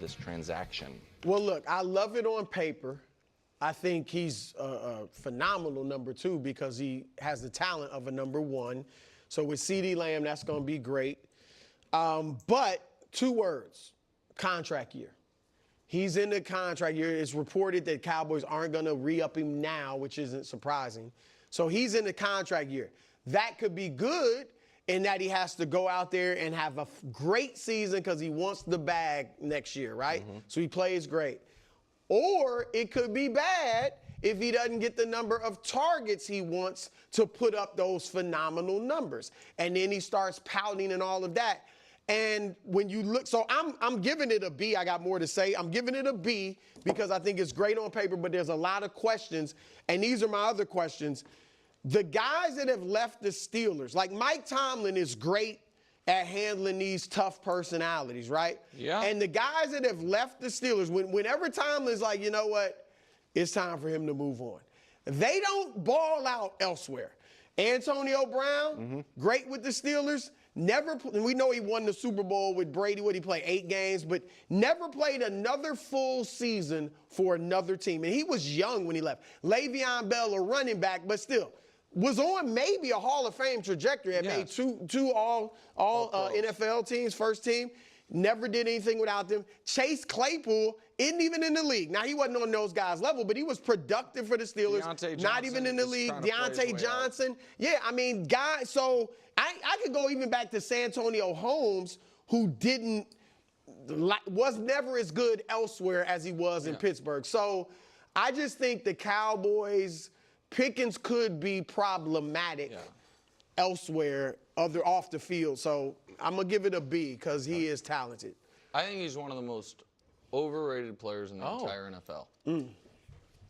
this transaction? Well, look, I love it on paper. I think he's a phenomenal number 2 because he has the talent of a number 1. So with CeeDee Lamb, that's going to be great. But 2 words, contract year. He's in the contract year. It's reported that Cowboys aren't going to re-up him now, which isn't surprising. So he's in the contract year. That could be good in that he has to go out there and have a great season because he wants the bag next year, right? Mm-hmm. So he plays great. Or it could be bad if he doesn't get the number of targets he wants to put up those phenomenal numbers. And then he starts pouting and all of that. And when you look, so I'm giving it a B. I got more to say. I'm giving it a B because I think it's great on paper, but there's a lot of questions. And these are my other questions. The guys that have left the Steelers, like Mike Tomlin is great at handling these tough personalities, right? Yeah. And the guys that have left the Steelers, whenever Tomlin's like, you know what, it's time for him to move on, they don't ball out elsewhere. Antonio Brown, great with the Steelers. We know he won the Super Bowl with Brady. What he played 8 games, but never played another full season for another team. And he was young when he left. Le'Veon Bell, a running back, but still was on maybe a Hall of Fame trajectory. Had made two all NFL teams, first team. Never did anything without them. Chase Claypool isn't even in the league. Now, he wasn't on those guys' level, but he was productive for the Steelers. Not even in the league. Deontay Johnson. Yeah, I mean, guys. So I could go even back to Santonio Holmes, who was never as good elsewhere as he was in Pittsburgh. So I just think the Cowboys, Pickens could be problematic elsewhere, off the field. So I'm going to give it a B because he is talented. I think he's one of the most overrated players in the entire NFL.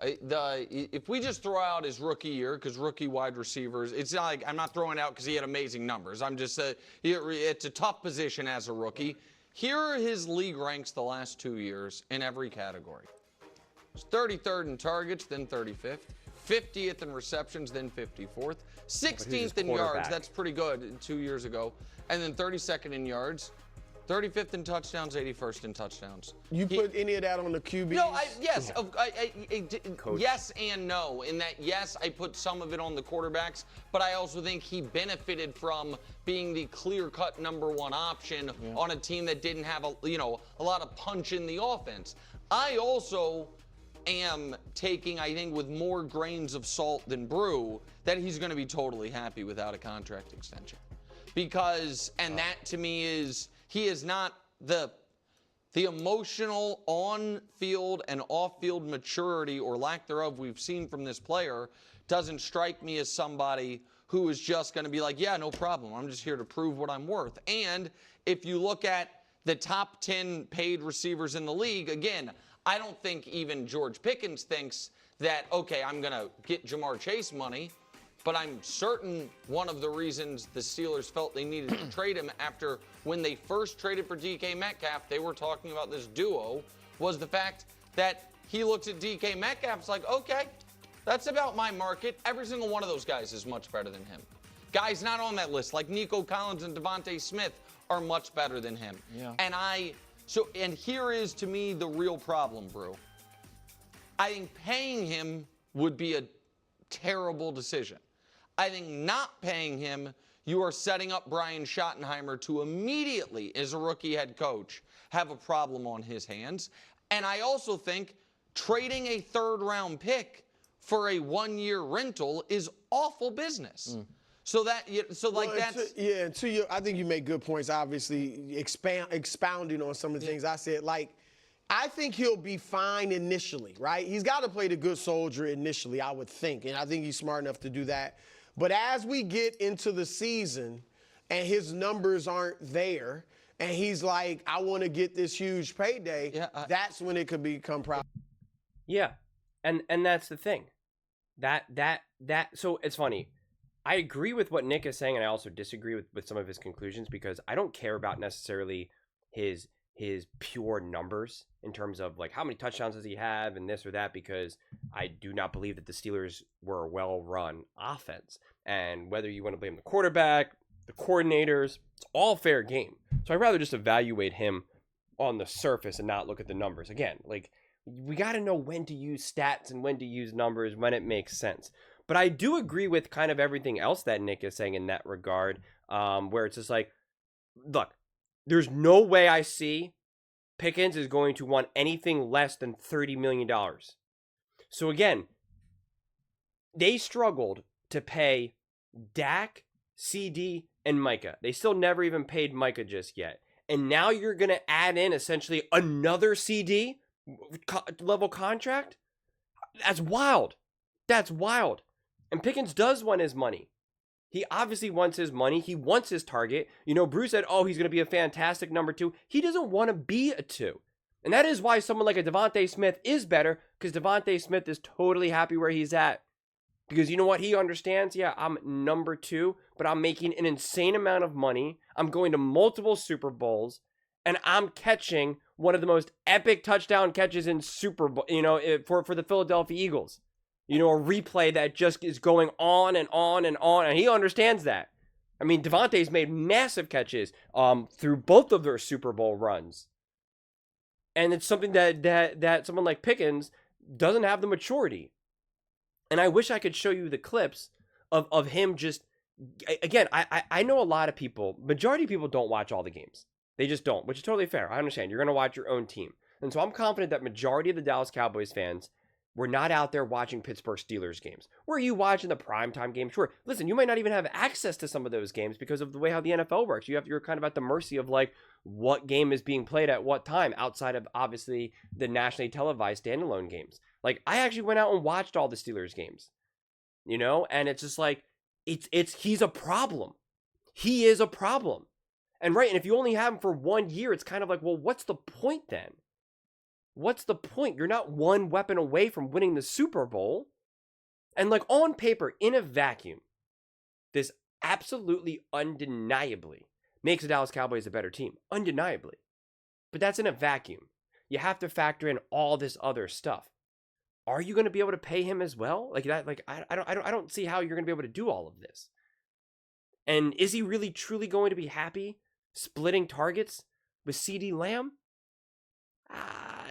If we just throw out his rookie year, because rookie wide receivers, it's not like I'm not throwing it out because he had amazing numbers. I'm just it's a tough position as a rookie. Here are his league ranks the last 2 years in every category. He's 33rd in targets, then 35th. 50th in receptions, then 54th. 16th in yards, that's pretty good 2 years ago. And then 32nd in yards. 35th in touchdowns, 81st in touchdowns. You put any of that on the QB? No, yes. Yes and no. In that, yes, I put some of it on the quarterbacks, but I also think he benefited from being the clear-cut number 1 option on a team that didn't have a lot of punch in the offense. I also am taking, I think, with more grains of salt than brew, that he's going to be totally happy without a contract extension. Because, and that to me is, he is not the emotional on-field and off-field maturity or lack thereof we've seen from this player doesn't strike me as somebody who is just going to be like, yeah, no problem. I'm just here to prove what I'm worth. And if you look at the top 10 paid receivers in the league, again, I don't think even George Pickens thinks that, okay, I'm going to get Jamar Chase money, but I'm certain one of the reasons the Steelers felt they needed to trade him after when they first traded for DK Metcalf, they were talking about this duo, was the fact that he looks at DK Metcalf's like, okay, that's about my market. Every single one of those guys is much better than him. Guys not on that list, like Nico Collins and Devontae Smith, are much better than him. Yeah. And here is, to me, the real problem, Brew. I think paying him would be a terrible decision. I think not paying him, you are setting up Brian Schottenheimer to immediately, as a rookie head coach, have a problem on his hands. And I also think trading a third-round pick for a one-year rental is awful business. So I think you make good points, obviously, expounding on some of the things I said. Like, I think he'll be fine initially, right? He's got to play the good soldier initially, I would think, and I think he's smart enough to do that. But as we get into the season and his numbers aren't there, and he's like, I want to get this huge payday, that's when it could become problem. Yeah, and that's the thing. So it's funny. I agree with what Nick is saying, and I also disagree with some of his conclusions, because I don't care about necessarily his pure numbers in terms of like how many touchdowns does he have and this or that, because I do not believe that the Steelers were a well-run offense. And whether you want to blame the quarterback, the coordinators, it's all fair game. So I'd rather just evaluate him on the surface and not look at the numbers. Again, like, we got to know when to use stats and when to use numbers, when it makes sense. But I do agree with kind of everything else that Nick is saying in that regard, where it's just like, look, there's no way I see Pickens is going to want anything less than $30 million. So again, they struggled to pay Dak, CD, and Micah. They still never even paid Micah just yet. And now you're going to add in essentially another CD level contract? That's wild. That's wild. And Pickens does want his money. He obviously wants his money. He wants his target. You know, Bruce said, oh, he's going to be a fantastic number 2. He doesn't want to be a 2. And that is why someone like a Devontae Smith is better, because Devontae Smith is totally happy where he's at. Because you know what? He understands, yeah, I'm number 2, but I'm making an insane amount of money. I'm going to multiple Super Bowls, and I'm catching one of the most epic touchdown catches in Super Bowl, you know, for the Philadelphia Eagles. You know, a replay that just is going on and on and on, and he understands that. I mean, Devontae's made massive catches through both of their Super Bowl runs. And it's something that someone like Pickens doesn't have the maturity. And I wish I could show you the clips of him just, again, I know a lot of people, majority of people don't watch all the games. They just don't, which is totally fair. I understand. You're going to watch your own team. And so I'm confident that majority of the Dallas Cowboys fans were not out there watching Pittsburgh Steelers games. Were you watching the primetime games? Sure. Listen, you might not even have access to some of those games because of the way how the NFL works. You're kind of at the mercy of like what game is being played at what time outside of obviously the nationally televised standalone games. Like I actually went out and watched all the Steelers games, you know, and it's just like, he's a problem. He is a problem. And right. And if you only have him for 1 year, it's kind of like, well, what's the point then? What's the point? You're not one weapon away from winning the Super Bowl. And like on paper, in a vacuum, this absolutely undeniably makes the Dallas Cowboys a better team. Undeniably. But that's in a vacuum. You have to factor in all this other stuff. Are you going to be able to pay him as well? Like that, like I don't see how you're going to be able to do all of this. And is he really truly going to be happy splitting targets with CD Lamb?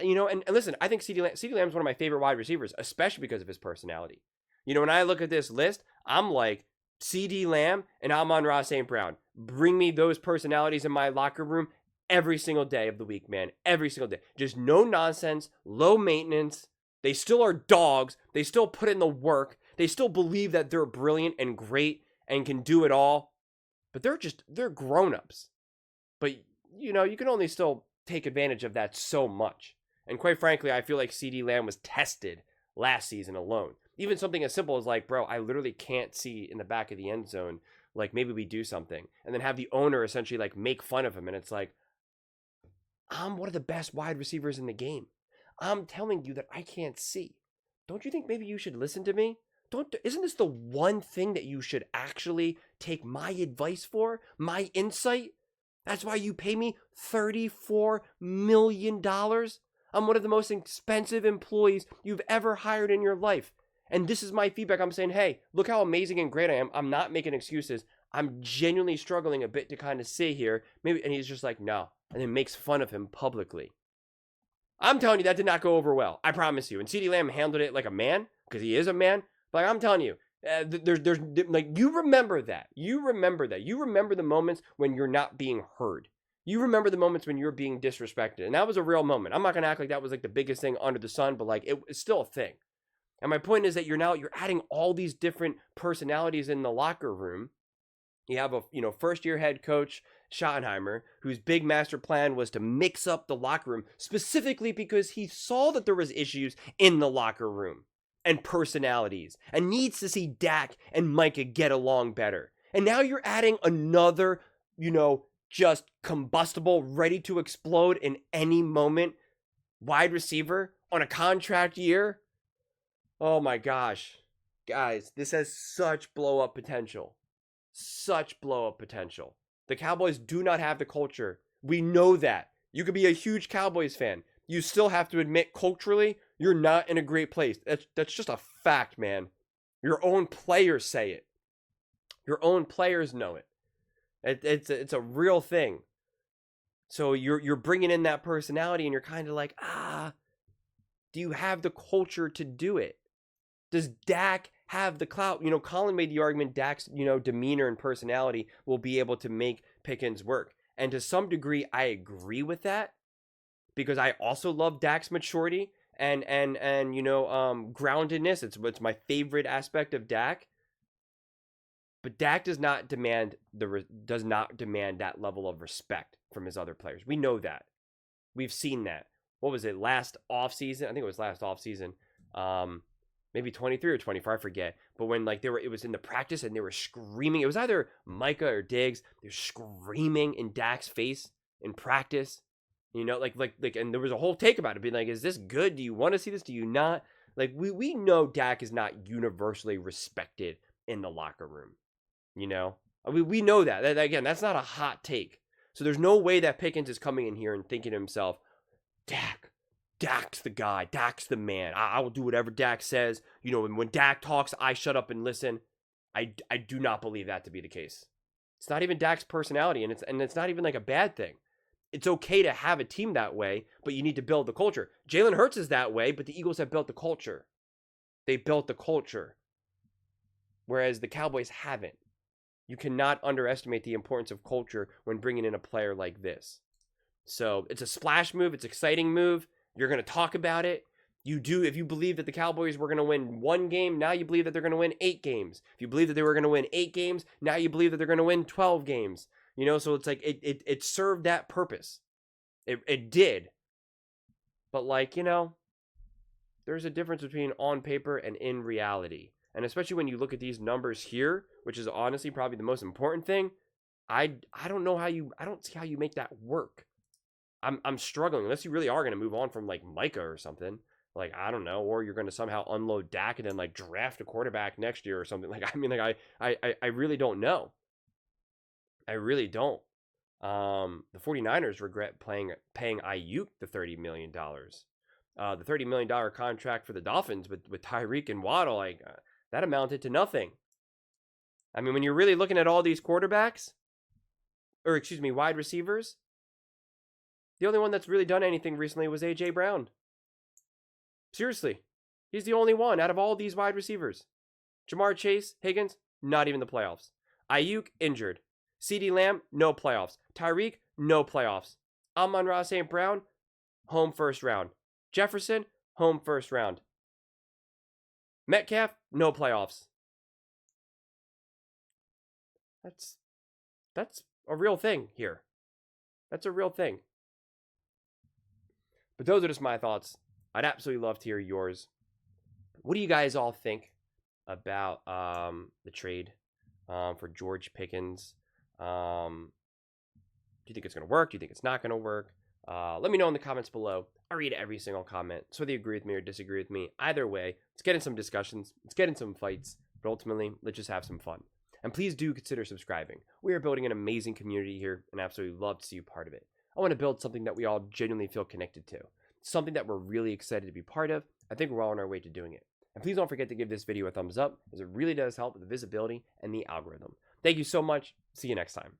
You know, and listen, I think CD Lamb is one of my favorite wide receivers, especially because of his personality. You know, when I look at this list, I'm like, CD Lamb and Amon-Ra St. Brown. Bring me those personalities in my locker room every single day of the week, man. Every single day. Just no nonsense, low maintenance. They still are dogs. They still put in the work. They still believe that they're brilliant and great and can do it all. But they're grown-ups. But, you know, you can only still take advantage of that so much. And quite frankly, I feel like CD Lamb was tested last season alone. Even something as simple as like, bro, I literally can't see in the back of the end zone. Like, maybe we do something. And then have the owner essentially like make fun of him. And it's like, I'm one of the best wide receivers in the game. I'm telling you that I can't see. Don't you think maybe you should listen to me? Isn't this the one thing that you should actually take my advice for? My insight? That's why you pay me $34 million? I'm one of the most expensive employees you've ever hired in your life. And this is my feedback. I'm saying, hey, look how amazing and great I am. I'm not making excuses. I'm genuinely struggling a bit to kind of say here. Maybe, and he's just like, no. And then makes fun of him publicly. I'm telling you, that did not go over well. I promise you. And CeeDee Lamb handled it like a man, because he is a man. But like, I'm telling you, there's like, you remember that. You remember that. You remember the moments when you're not being heard. You remember the moments when you're being disrespected. And that was a real moment. I'm not going to act like that was like the biggest thing under the sun, but like it's still a thing. And my point is that you're adding all these different personalities in the locker room. You have a, first year head coach, Schottenheimer, whose big master plan was to mix up the locker room specifically because he saw that there was issues in the locker room and personalities and needs to see Dak and Micah get along better. And now you're adding another, just combustible, ready to explode in any moment wide receiver on a contract year. Oh my gosh. Guys, this has such blow up potential. Such blow up potential. The Cowboys do not have the culture. We know that. You could be a huge Cowboys fan. You still have to admit culturally, you're not in a great place. That's just a fact, man. Your own players say it. Your own players know it. It's a real thing. So you're bringing in that personality, and you're kind of like, do you have the culture to do it? Does Dak have the clout? You know, Colin made the argument Dak's, demeanor and personality will be able to make Pickens work. And to some degree, I agree with that, because I also love Dak's maturity and groundedness. It's my favorite aspect of Dak. But Dak does not demand that level of respect from his other players. We know that. We've seen that. What was it, last offseason? I think it was last offseason. Maybe 23 or 24, I forget. But when it was in the practice and they were screaming. It was either Micah or Diggs. They're screaming in Dak's face in practice. And there was a whole take about it, being like, is this good? Do you want to see this? Do you not? Like, we know Dak is not universally respected in the locker room. We know that. Again, that's not a hot take. So there's no way that Pickens is coming in here and thinking to himself, Dak's the guy. Dak's the man. I will do whatever Dak says. And when Dak talks, I shut up and listen. I do not believe that to be the case. It's not even Dak's personality, and it's not even like a bad thing. It's okay to have a team that way, but you need to build the culture. Jalen Hurts is that way, but the Eagles have built the culture. They built the culture, whereas the Cowboys haven't. You cannot underestimate the importance of culture when bringing in a player like this. So it's a splash move. It's an exciting move. You're going to talk about it. If you believe that the Cowboys were going to win 1 game, now you believe that they're going to win 8 games. If you believe that they were going to win 8 games, now you believe that they're going to win 12 games. So it's like it served that purpose. It did. But there's a difference between on paper and in reality. And especially when you look at these numbers here, which is honestly probably the most important thing, I don't see how you make that work. I'm struggling, unless you really are going to move on from Micah or something. I don't know, or you're going to somehow unload Dak and then draft a quarterback next year or something. I really don't know. I really don't. The 49ers regret paying Ayuk the $30 million. The $30 million contract for the Dolphins with Tyreek and Waddle, that amounted to nothing. I mean, when you're really looking at all these quarterbacks, wide receivers, the only one that's really done anything recently was A.J. Brown. Seriously. He's the only one out of all these wide receivers. Jamar Chase, Higgins, not even the playoffs. Ayuk, injured. CeeDee Lamb, no playoffs. Tyreek, no playoffs. Amon-Ra St. Brown, home first round. Jefferson, home first round. Metcalf, no playoffs. That's a real thing here. That's a real thing. But those are just my thoughts. I'd absolutely love to hear yours. What do you guys all think about the trade for George Pickens? Do you think it's going to work? Do you think it's not going to work? Let me know in the comments below. I read every single comment. So whether you agree with me or disagree with me, either way, let's get in some discussions. Let's get in some fights. But ultimately, let's just have some fun. And please do consider subscribing. We are building an amazing community here, and I absolutely love to see you part of it. I want to build something that we all genuinely feel connected to. Something that we're really excited to be part of. I think we're all on our way to doing it. And please don't forget to give this video a thumbs up, as it really does help with the visibility and the algorithm. Thank you so much. See you next time.